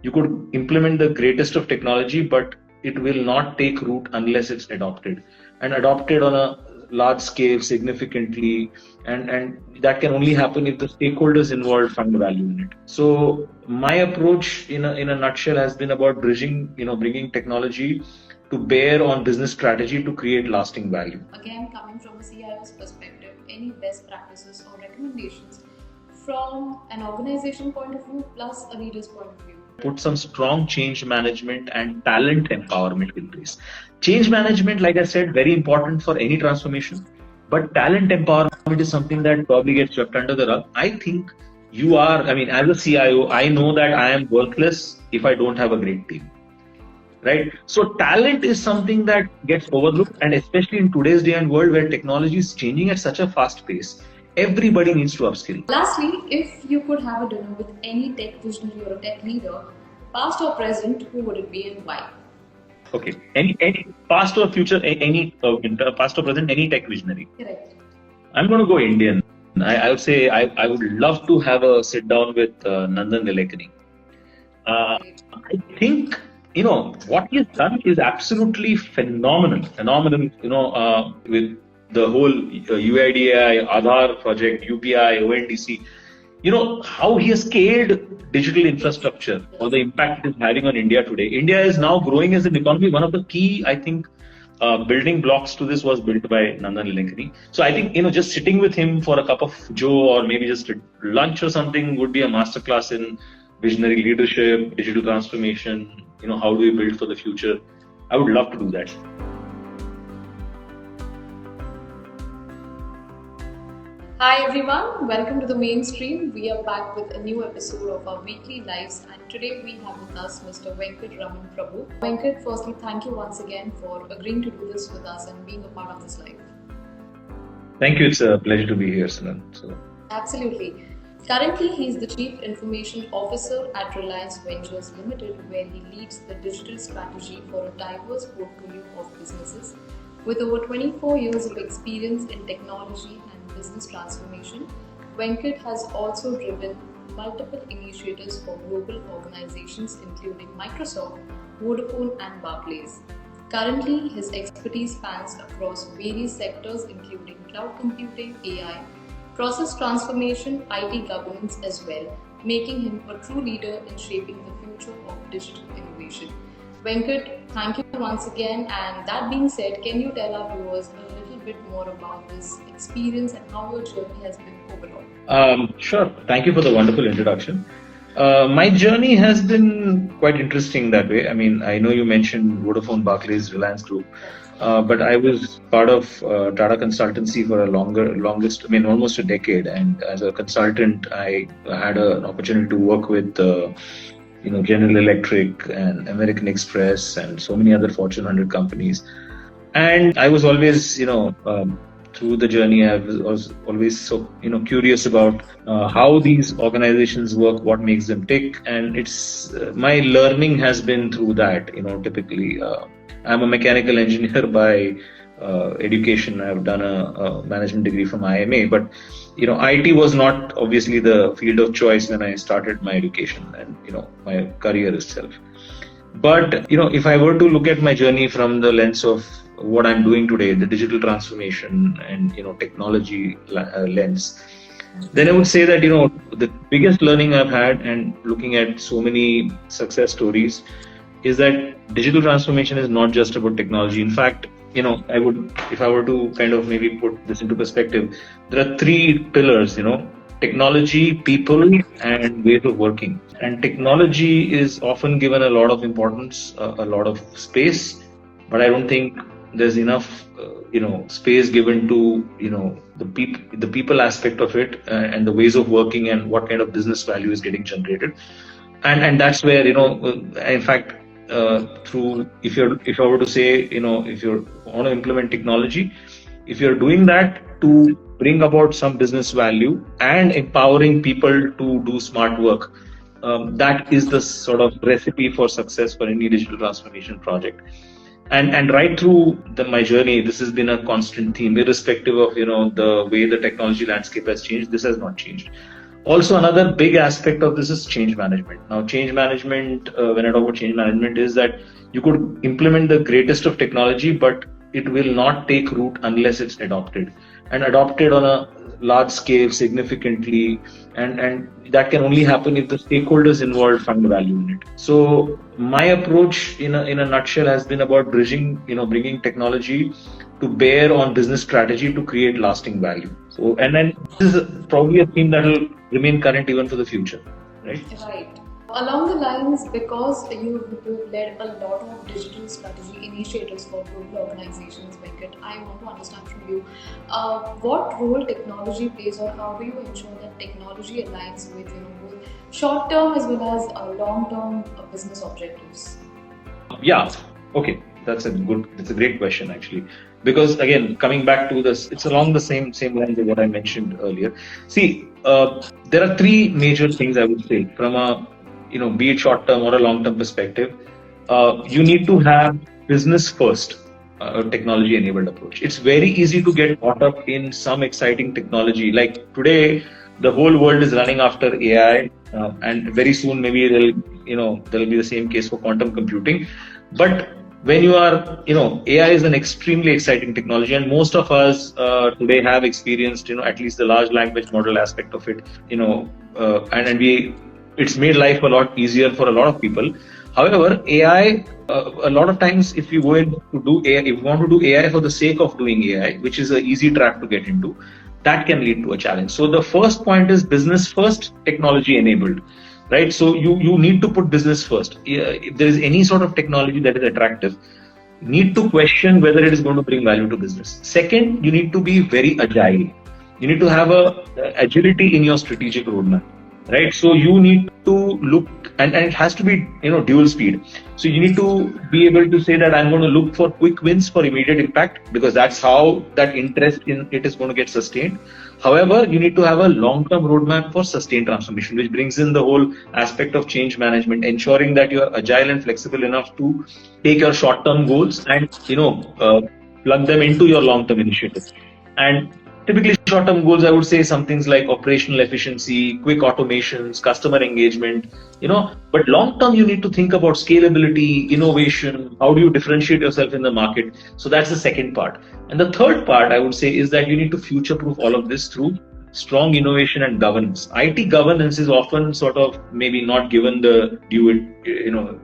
You could implement the greatest of technology, but it will not take root unless it's adopted, and adopted on a large scale significantly, and that can only happen if the stakeholders involved find value in it. So my approach in a nutshell has been about bringing technology to bear on business strategy to create lasting value. Again, coming from a CIO's perspective, any best practices or recommendations from an organization point of view plus a leader's point of view? Put some strong change management and talent empowerment in place. Change management, like I said, very important for any transformation, but talent empowerment is something that probably gets swept under the rug. I think as a CIO, I know that I am worthless if I don't have a great team. Right? So talent is something that gets overlooked, and especially in today's day and world where technology is changing at such a fast pace, everybody needs to upskill. Lastly, if you could have a dinner with any tech visionary or a tech leader, past or present, who would it be and why? Okay, any past or future, past or present, any tech visionary. Correct. I'm going to go Indian. I would say I would love to have a sit down with Nandan Nilekani. I think what he has done is absolutely phenomenal. With the whole UIDAI, Aadhaar project, UPI, ONDC. How he has scaled digital infrastructure or the impact it is having on India today. India is now growing as an economy. One of the key, I think, building blocks to this was built by Nandan Nilekani. So I think, just sitting with him for a cup of joe or maybe just a lunch or something would be a masterclass in visionary leadership, digital transformation, how do we build for the future? I would love to do that. Hi everyone, welcome to the mainstream. We are back with a new episode of our weekly lives, and today we have with us Mr. Venkatraman Prabhu. Venkat, firstly, thank you once again for agreeing to do this with us and being a part of this live. Thank you. It's a pleasure to be here, Simran. Absolutely. Currently, he is the Chief Information Officer at Reliance Ventures Limited, where he leads the digital strategy for a diverse portfolio of businesses. With over 24 years of experience in technology and business transformation, Venkat has also driven multiple initiatives for global organizations including Microsoft, Vodafone and Barclays. Currently, his expertise spans across various sectors including cloud computing, AI, process transformation, IT governance as well, making him a true leader in shaping the future of digital innovation. Venkat, thank you once again, and that being said, can you tell our viewers a little bit more about this experience and how your journey has been overall? Sure. Thank you for the wonderful introduction. My journey has been quite interesting that way. I know you mentioned Vodafone, Barclays, Reliance Group. But I was part of Tata Consultancy for almost a decade. And as a consultant, I had an opportunity to work with, General Electric and American Express and so many other Fortune 100 companies. And I was always, through the journey, I was always so, curious about how these organizations work, what makes them tick. And it's my learning has been through that, typically. I'm a mechanical engineer by education. I've done a management degree from IMA, but IT was not obviously the field of choice when I started my education and my career itself. But if I were to look at my journey from the lens of what I'm doing today, the digital transformation and technology lens, then I would say that the biggest learning I've had, and looking at so many success stories, is that digital transformation is not just about technology. In fact, if I were to kind of maybe put this into perspective, there are three pillars, technology, people, and ways of working. And technology is often given a lot of importance, a lot of space, but I don't think there's enough, space given to, the people aspect of it and the ways of working and what kind of business value is getting generated. And that's where, in fact, if I were to say, if you want to implement technology, if you're doing that to bring about some business value and empowering people to do smart work, that is the sort of recipe for success for any digital transformation project. And right through my journey, this has been a constant theme, irrespective of the way the technology landscape has changed. This has not changed. Also, another big aspect of this is change management. Now, change management, when I talk about change management, is that you could implement the greatest of technology, but it will not take root unless it's adopted, and adopted on a large scale significantly, and that can only happen if the stakeholders involved find value in it. So my approach in a nutshell has been about bringing technology to bear on business strategy to create lasting value. So, and then this is probably a theme that will remain current even for the future, right? Right. Along the lines, because you've led a lot of digital strategy initiatives for global organizations, Venkat, I want to understand from you what role technology plays, or how do you ensure that technology aligns with both short-term as well as long-term business objectives? Yeah. Okay. That's a great question actually, because again, coming back to this, it's along the same lines of what I mentioned earlier. See, there are three major things I would say from a be it short term or a long term perspective. You need to have business first technology enabled approach. It's very easy to get caught up in some exciting technology. Like today, the whole world is running after AI, and very soon maybe there'll be the same case for quantum computing. But when you are, AI is an extremely exciting technology, and most of us today have experienced, at least the large language model aspect of it, it's made life a lot easier for a lot of people. However, AI, a lot of times, if you go in to do AI, if you want to do AI for the sake of doing AI, which is an easy trap to get into, that can lead to a challenge. So the first point is business first, technology enabled. Right, so you need to put business first. If there is any sort of technology that is attractive, need to question whether it is going to bring value to business. Second, you need to be very agile. You need to have a agility in your strategic roadmap. Right, so you need to look, and it has to be dual speed. So you need to be able to say that I'm going to look for quick wins for immediate impact, because that's how that interest in it is going to get sustained. However, you need to have a long-term roadmap for sustained transformation, which brings in the whole aspect of change management, ensuring that you are agile and flexible enough to take your short-term goals and plug them into your long-term initiatives. And typically, short-term goals, I would say some things like operational efficiency, quick automations, customer engagement, but long-term, you need to think about scalability, innovation, how do you differentiate yourself in the market? So that's the second part. And the third part, I would say, is that you need to future-proof all of this through strong innovation and governance. IT governance is often sort of maybe not given the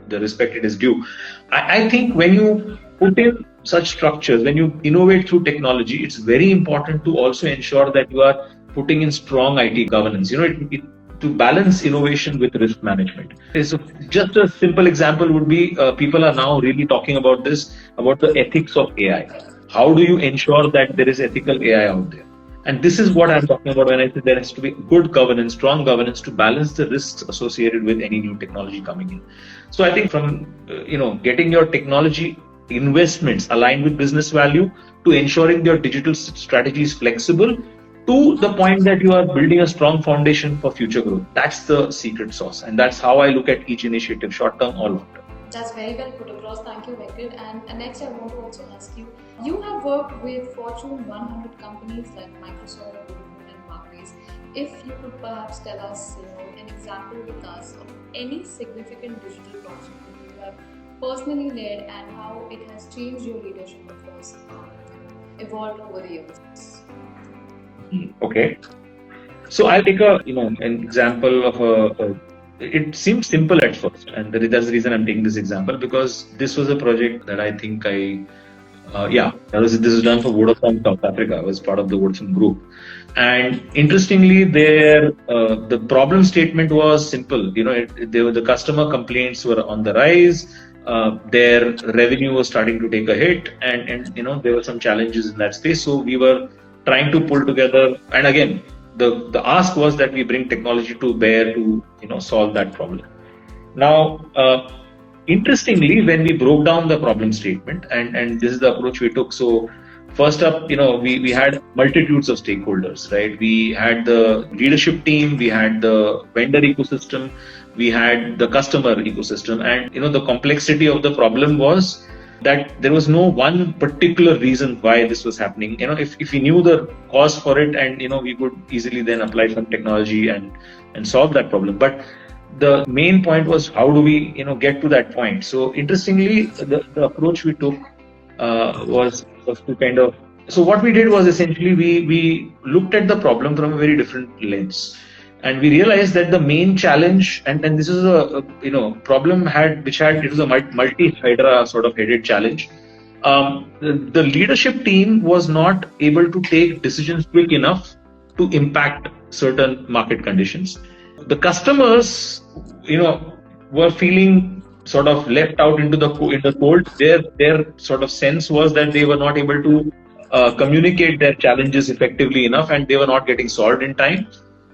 the respect it is due. I think when you put in such structures, when you innovate through technology, it's very important to also ensure that you are putting in strong IT governance. To balance innovation with risk management. So just a simple example would be people are now really talking about the ethics of AI. How do you ensure that there is ethical AI out there? And this is what I'm talking about when I say there has to be good governance, strong governance to balance the risks associated with any new technology coming in. So I think from getting your technology investments aligned with business value to ensuring your digital strategy is flexible to the point that you are building a strong foundation for future growth. That's the secret sauce, and that's how I look at each initiative, short term or long term. That's very well put across. Thank you, Venkat. And next, I want to also ask you. You have worked with Fortune 100 companies like Microsoft, Google, and Barclays. If you could perhaps tell us, an example with us of any significant digital project that you have personally led and how it has changed your leadership across, evolved over the years. Okay, so I'll take an example of it seems simple at first, and that's the reason I'm taking this example, because this was a project that I think this was done for Vodafone South Africa. I was part of the Vodafone group, and interestingly, the problem statement was simple. The customer complaints were on the rise. Their revenue was starting to take a hit, and there were some challenges in that space. So we were trying to pull together, and again, the ask was that we bring technology to bear to solve that problem. Now, interestingly, when we broke down the problem statement, and this is the approach we took. So first up, we had multitudes of stakeholders, right? We had the leadership team, we had the vendor ecosystem, we had the customer ecosystem, and the complexity of the problem was that there was no one particular reason why this was happening. If we knew the cause for it, and we could easily then apply some technology and solve that problem. But the main point was, how do we get to that point? So interestingly, the approach we took was to kind of, so what we did was essentially we looked at the problem from a very different lens, and we realized that the main challenge, and this is a problem it was a multi-hydra sort of headed challenge. The leadership team was not able to take decisions quick enough to impact certain market conditions. The customers, were feeling sort of left out into the cold. Their sort of sense was that they were not able to communicate their challenges effectively enough, and they were not getting solved in time.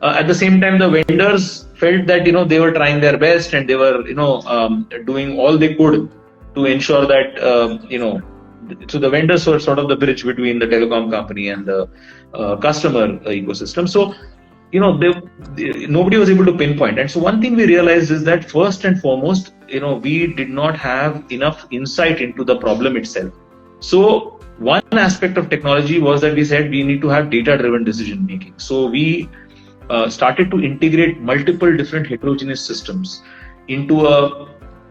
At the same time, the vendors felt that they were trying their best, and they were doing all they could to ensure that so the vendors were sort of the bridge between the telecom company and the customer ecosystem. So nobody was able to pinpoint. And so one thing we realized is that first and foremost, we did not have enough insight into the problem itself. So one aspect of technology was that we said we need to have data-driven decision making. So we started to integrate multiple different heterogeneous systems into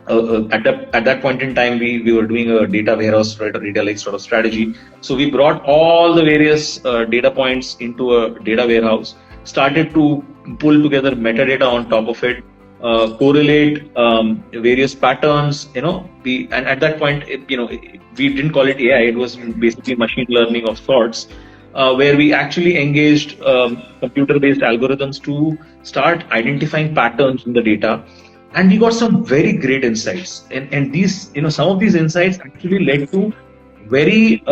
at that point in time, we were doing a data warehouse, right, a data lake sort of strategy. So we brought all the various data points into a data warehouse, started to pull together metadata on top of it, correlate various patterns, and at that point, we didn't call it AI, it was basically machine learning of sorts, where we actually engaged computer-based algorithms to start identifying patterns in the data. And we got some very great insights. And these, some of these insights actually led to very,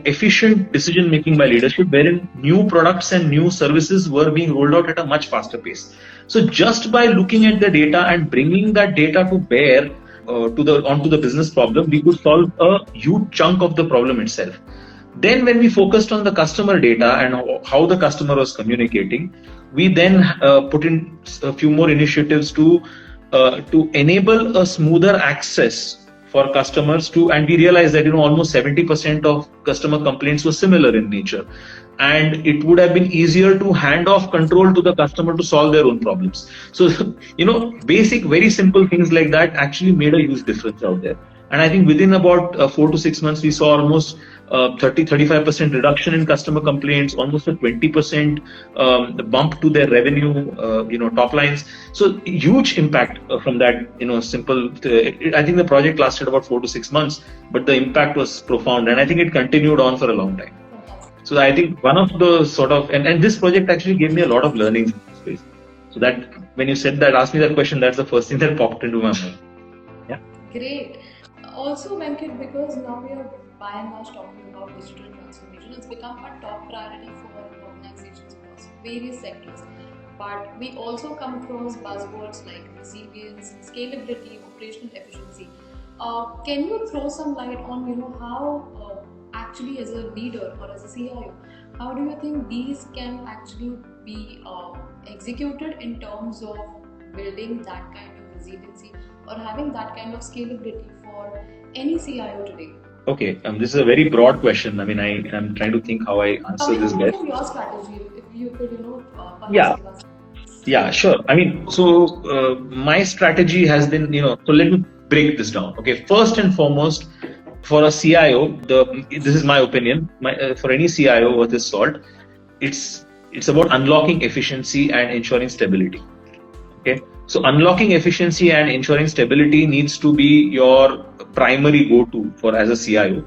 efficient decision making by leadership, wherein new products and new services were being rolled out at a much faster pace. So just by looking at the data and bringing that data to bear onto the business problem, we could solve a huge chunk of the problem itself. Then when we focused on the customer data and how the customer was communicating, we then put in a few more initiatives to enable a smoother access for customers and we realized that almost 70% of customer complaints were similar in nature, and it would have been easier to hand off control to the customer to solve their own problems. So basic, very simple things like that actually made a huge difference out there. And I think within about 4 to 6 months, we saw almost 35% reduction in customer complaints, almost a 20% bump to their revenue, top lines. So huge impact from that, simple. I think the project lasted about 4 to 6 months, but the impact was profound, and I think it continued on for a long time. So I think one of the sort of, and this project actually gave me a lot of learnings in this space. So that when you said that, asked me that question, that's the first thing that popped into my mind. Yeah. Great. Also, Venkat, because now we are by and large talking about digital transformation, it's become a top priority for organizations across various sectors. But we also come across buzzwords like resilience, scalability, operational efficiency. Can you throw some light on, how actually as a leader or as a CIO, how do you think these can actually be executed in terms of building that kind of resiliency or having that kind of scalability for any CIO today? Okay, this is a very broad question. I mean, I'm trying to think how I answer this best. Your strategy, if you could, Yeah, sure. I mean, so my strategy has been, so let me break this down. Okay, first and foremost, for a CIO, this is my opinion. For any CIO worth his salt, it's about unlocking efficiency and ensuring stability. Okay, so unlocking efficiency and ensuring stability needs to be your primary go-to for as a CIO,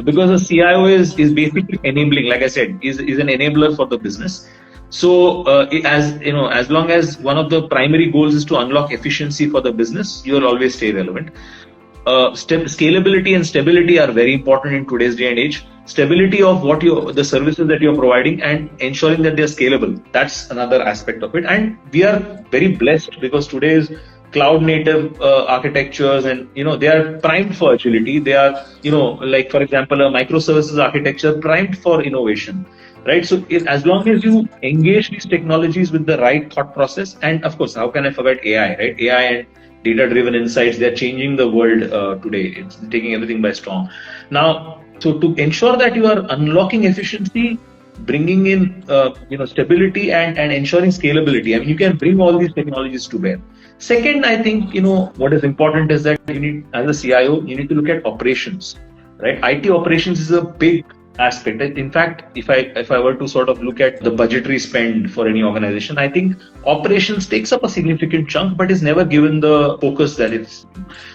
because a CIO is basically enabling, like I said, is an enabler for the business. So as long as one of the primary goals is to unlock efficiency for the business, you will always stay relevant. Scalability and stability are very important in today's day and age. Stability of the services that you're providing and ensuring that they're scalable. That's another aspect of it. And we are very blessed because today's cloud native architectures and they are primed for agility. They are like for example a microservices architecture primed for innovation, right? So as long as you engage these technologies with the right thought process, and of course how can I forget AI, right? AI and data-driven insights. They're changing the world today. It's taking everything by storm. Now, so to ensure that you are unlocking efficiency, bringing in stability and ensuring scalability. I mean, you can bring all these technologies to bear. Second, I think what is important is that you need, as a CIO, you need to look at operations, right? IT operations is a big aspect. In fact, if I were to sort of look at the budgetary spend for any organization, I think operations takes up a significant chunk, but is never given the focus that it's.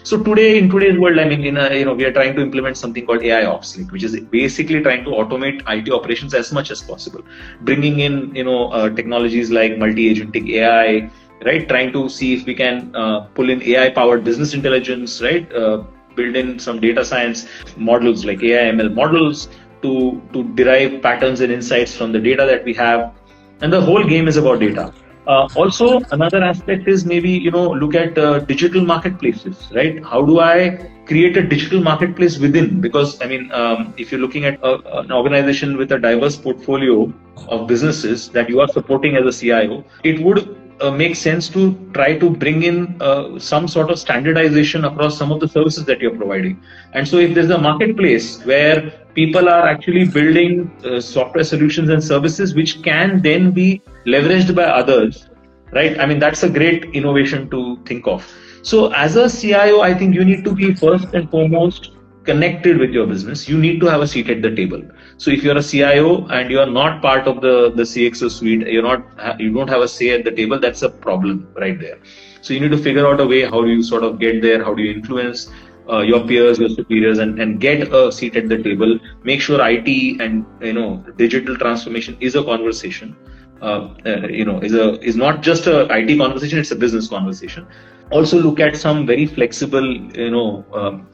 So today, in today's world, I mean, we are trying to implement something called AI Ops, which is basically trying to automate IT operations as much as possible, bringing in technologies like multi-agentic AI, right? Trying to see if we can pull in AI-powered business intelligence, right? Build in some data science models like AI ML models to derive patterns and insights from the data that we have. And the whole game is about data. Also, another aspect is maybe, look at digital marketplaces, right? How do I create a digital marketplace within? Because, I mean, if you're looking at an organization with a diverse portfolio of businesses that you are supporting as a CIO, it would make sense to try to bring in some sort of standardization across some of the services that you're providing. And so if there's a marketplace where people are actually building software solutions and services which can then be leveraged by others, right? I mean, that's a great innovation to think of. So as a CIO, I think you need to be first and foremost connected with your business. You need to have a seat at the table. So if you're a CIO and you're not part of the CXO suite, you don't have a say at the table, that's a problem right there. So you need to figure out a way, how do you sort of get there? How do you influence your peers, your superiors, and get a seat at the table? Make sure IT and digital transformation is a conversation. Is not just a IT conversation; it's a business conversation. Also, look at some very flexible.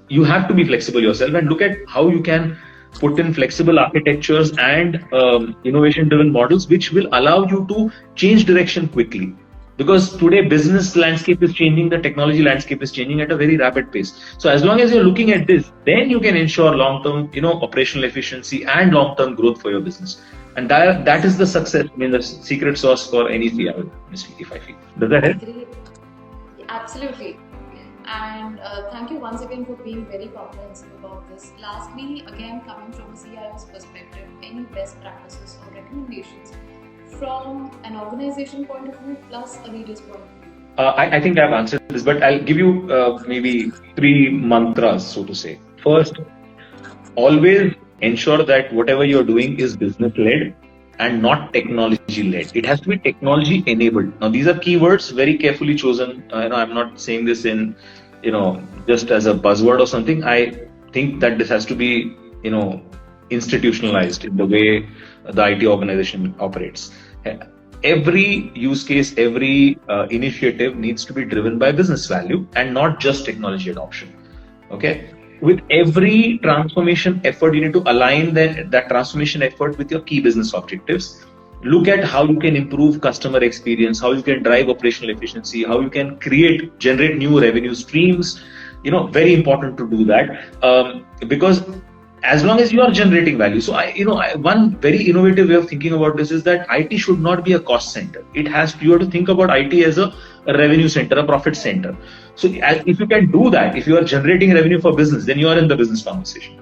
You have to be flexible yourself, and look at how you can put in flexible architectures and innovation-driven models, which will allow you to change direction quickly. Because today business landscape is changing, the technology landscape is changing at a very rapid pace. So as long as you're looking at this, then you can ensure long-term, operational efficiency and long-term growth for your business. And that is the success, I mean, the secret sauce for any CIO, if I feel. Does that help? Great. Absolutely. And thank you once again for being very comprehensive about this. Lastly, again, coming from a CIO's perspective, any best practices or recommendations from an organization point of view plus a leader's point of view? I think I've answered this, but I'll give you maybe 3 mantras, so to say. First, always ensure that whatever you're doing is business-led and not technology-led. It has to be technology-enabled. Now, these are keywords very carefully chosen. I'm not saying this in, just as a buzzword or something. I think that this has to be, institutionalized in the way the IT organization operates. Every use case, every initiative needs to be driven by business value and not just technology adoption. Okay. With every transformation effort, you need to align that transformation effort with your key business objectives. Look at how you can improve customer experience, how you can drive operational efficiency, how you can generate new revenue streams. Very important to do that because as long as you are generating value. So one very innovative way of thinking about this is that IT should not be a cost center. You have to think about IT as a revenue center, a profit center. So if you can do that, if you are generating revenue for business, then you are in the business conversation.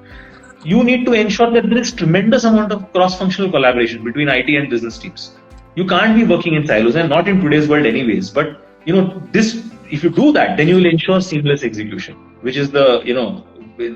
You need to ensure that there is tremendous amount of cross-functional collaboration between IT and business teams. You can't be working in silos, and not in today's world anyways. But if you do that, then you will ensure seamless execution, which is the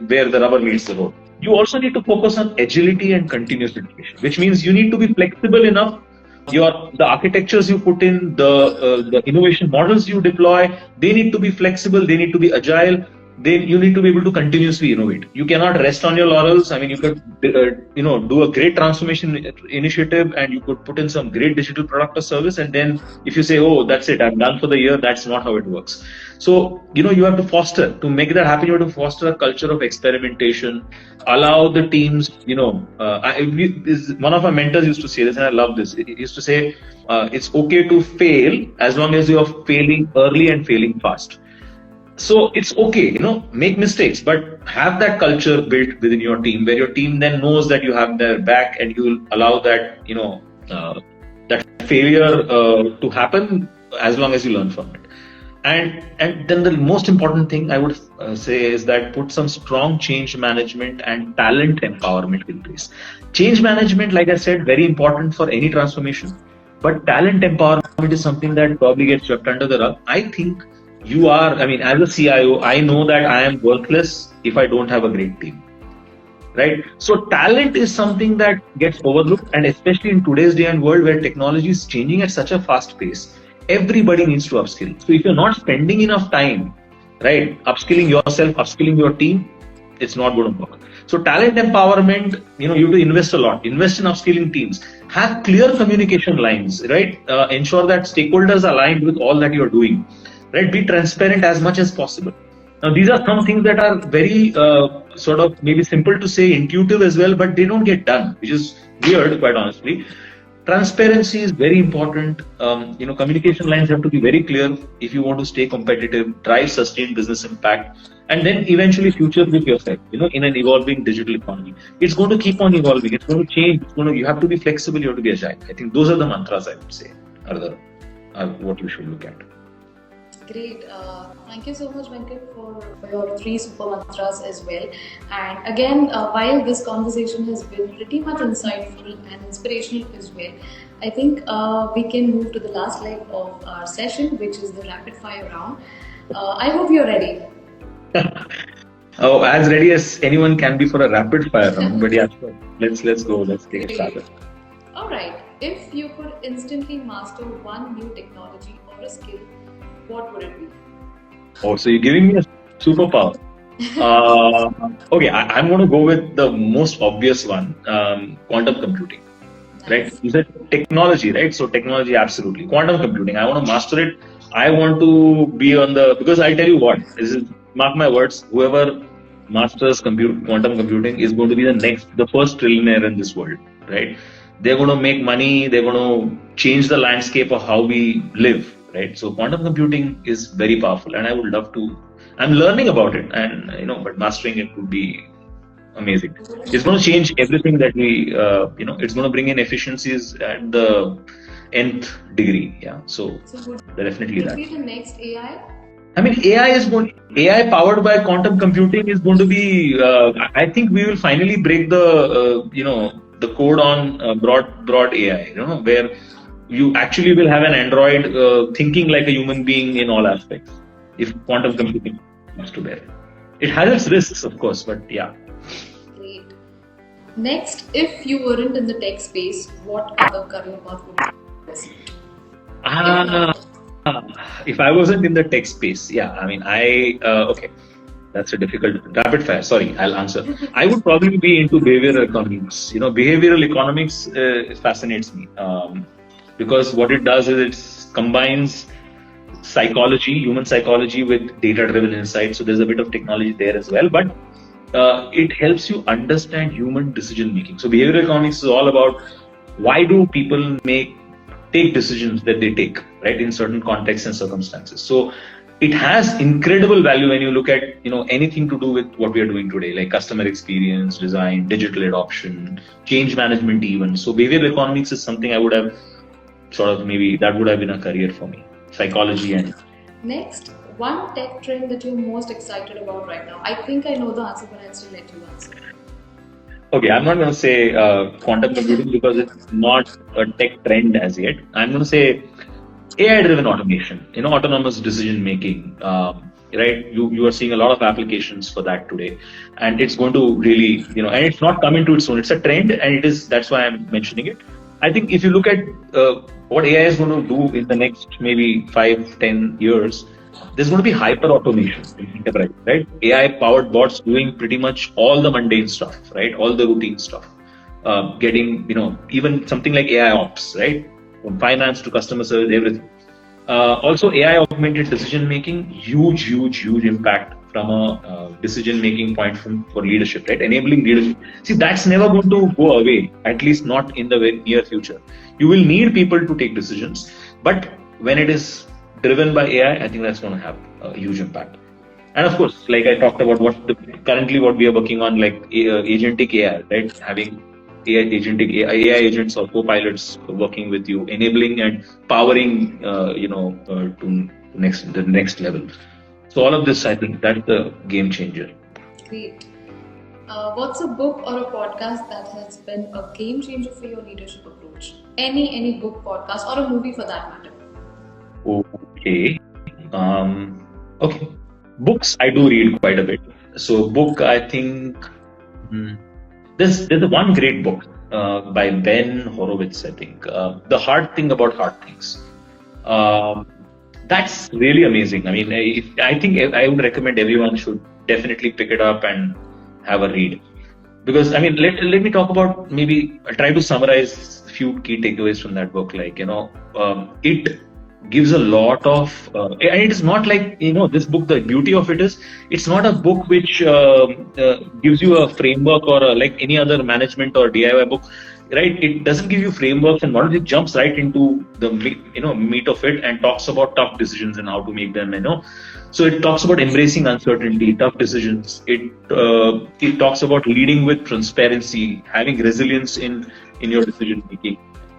where the rubber meets the road. You also need to focus on agility and continuous integration, which means you need to be flexible enough. The architectures you put in, the innovation models you deploy, they need to be flexible, they need to be agile. You need to be able to continuously innovate. You cannot rest on your laurels. I mean, you could, do a great transformation initiative, and you could put in some great digital product or service, and then if you say, "Oh, that's it, I'm done for the year," that's not how it works. So, you have to make that happen. You have to foster a culture of experimentation. Allow the teams. One of my mentors used to say this, and I love this. He used to say, "It's okay to fail as long as you are failing early and failing fast." So it's okay, make mistakes, but have that culture built within your team where your team then knows that you have their back, and you will allow that, that failure to happen as long as you learn from it. And then the most important thing I would say is that put some strong change management and talent empowerment in place. Change management, like I said, very important for any transformation, but talent empowerment is something that probably gets swept under the rug. I think I mean, as a CIO, I know that I am worthless if I don't have a great team, right? So talent is something that gets overlooked, and especially in today's day and world where technology is changing at such a fast pace, everybody needs to upskill. So if you're not spending enough time, right, upskilling yourself, upskilling your team, it's not going to work. So talent empowerment, you have to invest a lot, invest in upskilling teams, have clear communication lines, right? Ensure that stakeholders are aligned with all that you're doing, right? Be transparent as much as possible. Now, these are some things that are very sort of maybe simple to say, intuitive as well, but they don't get done, which is weird, quite honestly. Transparency is very important. Communication lines have to be very clear if you want to stay competitive, drive sustained business impact, and then eventually future-proof yourself. In an evolving digital economy, it's going to keep on evolving. It's going to change. You have to be flexible. You have to be agile. I think those are the mantras I would say are what you should look at. Great. Thank you so much, Venkat, for your 3 super mantras as well. And again, while this conversation has been pretty much insightful and inspirational as well, I think we can move to the last leg of our session, which is the rapid fire round. I hope you're ready. Oh, as ready as anyone can be for a rapid fire round. But yeah, sure. Let's go. Let's take it started. All right. If you could instantly master one new technology or a skill, what would it be? Oh, so you're giving me a superpower. Okay, I'm going to go with the most obvious one, quantum computing. Nice. Right? You said technology, right? So technology, absolutely. Quantum computing, I want to master it. I want to be because I'll tell you what, mark my words, whoever masters quantum computing is going to be the first trillionaire in this world, right? They're going to make money, they're going to change the landscape of how we live. Right, so quantum computing is very powerful, and I would love to. I'm learning about it, and but mastering it would be amazing. It's going to change everything that we, it's going to bring in efficiencies at the nth degree. Yeah, so definitely that. Would it be the next AI? I mean, AI powered by quantum computing is going to be. I think we will finally break the the code on broad AI. Where you actually will have an android thinking like a human being in all aspects if quantum computing comes to bear. It has its risks, of course, but yeah. Great. Next, if you weren't in the tech space, what other career path would you pursue? If I wasn't in the tech space, yeah, I mean, okay, that's a difficult rapid fire. Sorry, I'll answer. I would probably be into behavioral economics. Behavioral economics fascinates me. Because what it does is it combines human psychology with data-driven insight. So there's a bit of technology there as well, but it helps you understand human decision making. So behavioral economics is all about why do people take decisions that they take, right, in certain contexts and circumstances. So it has incredible value when you look at anything to do with what we are doing today, like customer experience, design, digital adoption, change management even. So behavioral economics is something I would have maybe that would have been a career for me, psychology. And next, one tech trend that you're most excited about right now. I think I know the answer, but I'll still let you answer. Okay, I'm not going to say quantum computing because it's not a tech trend as yet. I'm going to say AI-driven automation, autonomous decision making. Right, you are seeing a lot of applications for that today, and it's going to really, and it's not coming to its own. It's a trend, and that's why I'm mentioning it. I think if you look at what AI is going to do in the next maybe 5-10 years, there's going to be hyper automation in enterprise, right? AI powered bots doing pretty much all the mundane stuff, right? All the routine stuff, getting, even something like AI ops, right? From finance to customer service, everything. Also AI augmented decision making, huge impact from a decision making point for leadership, right? Enabling leadership. See, that's never going to go away, at least not in the very near future. You will need people to take decisions, but when it is driven by AI, I think that's going to have a huge impact. And of course, like I talked about, currently what we are working on, like agentic AI, right? Having AI agents or co-pilots working with you, enabling and powering, to the next level. So all of this, I think, that's the game changer. Great. What's a book or a podcast that has been a game changer for your leadership approach? Any book, podcast, or a movie for that matter. Okay. Okay. Books I do read quite a bit. So book, I think there's one great book by Ben Horowitz, I think. The Hard Thing About Hard Things. That's really amazing. I mean, I think I would recommend everyone should definitely pick it up and have a read. Because, I mean, let me talk about, maybe I'll try to summarize a few key takeaways from that book. Like, it gives a lot of, and it is not like, this book, the beauty of it is, it's not a book which gives you a framework or like any other management or DIY book, right? It doesn't give you frameworks and models. It jumps right into the meat of it and talks about tough decisions and how to make them. So it talks about embracing uncertainty, tough decisions. It talks about leading with transparency, having resilience in your decision making,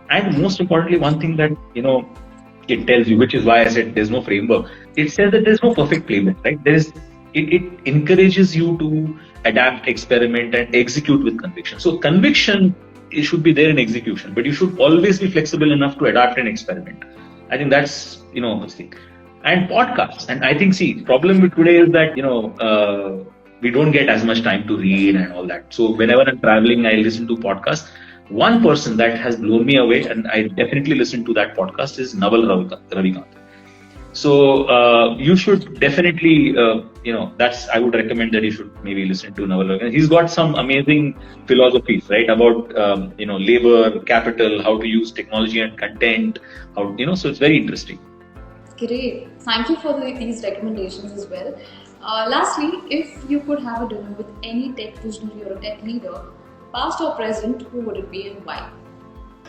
and most importantly, one thing that it tells you, which is why I said there's no framework. It says that there's no perfect playbook, right? It encourages you to adapt, experiment, and execute with conviction. So conviction, it should be there in execution, but you should always be flexible enough to adapt and experiment. I think that's the thing. And podcasts, and I think problem with today is that we don't get as much time to read and all that. So whenever I'm traveling, I listen to podcasts. One person that has blown me away, and I definitely listen to that podcast, is Naval Ravikant. So you should definitely, I would recommend that you should maybe listen to Naval Ravikant. He's got some amazing philosophies, right, about labor, capital, how to use technology and content, so it's very interesting. Great. Thank you for these recommendations as well. Lastly, if you could have a dinner with any tech visionary or a tech leader, past or present, who would it be and why?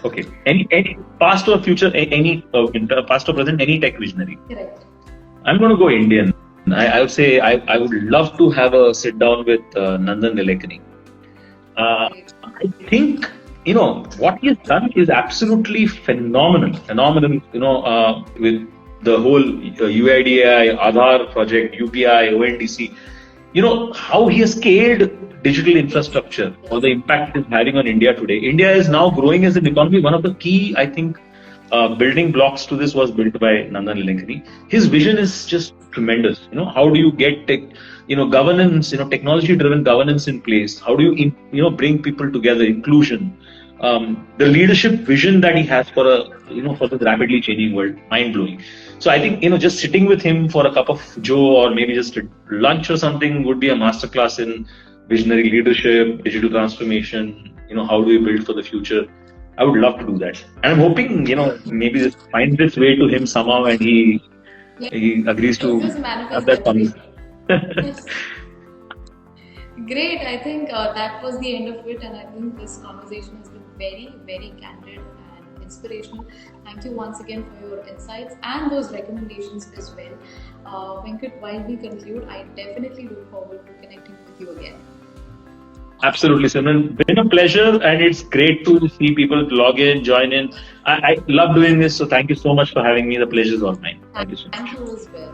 Okay. Any past or future, past or present, any tech visionary. Correct. I'm going to go Indian. I would say I would love to have a sit down with Nandan Nilekani. I think what he has done is absolutely phenomenal. With the whole UIDAI, Aadhaar project, UPI, ONDC. How he has scaled digital infrastructure or the impact it's having on India today. India is now growing as an economy. One of the key, I think, building blocks to this was built by Nandan Nilekani. His vision is just tremendous. How do you get governance, technology-driven governance in place? How do you, bring people together, inclusion? The leadership vision that he has for the rapidly changing world, mind-blowing. So I think, just sitting with him for a cup of joe or maybe just a lunch or something would be a masterclass in visionary leadership, digital transformation, how do we build for the future? I would love to do that. And I'm hoping, maybe this finds its way to him somehow and he agrees to have that conversation. Great. I think that was the end of it, and I think this conversation has been very, very candid and inspirational. Thank you once again for your insights and those recommendations as well. Venkat, while we conclude, I definitely look forward to connecting with you again. Absolutely, Simran. Been a pleasure, and it's great to see people log in, join in. I love doing this, so thank you so much for having me. The pleasure is all mine. Thank you so much. Thank you as well.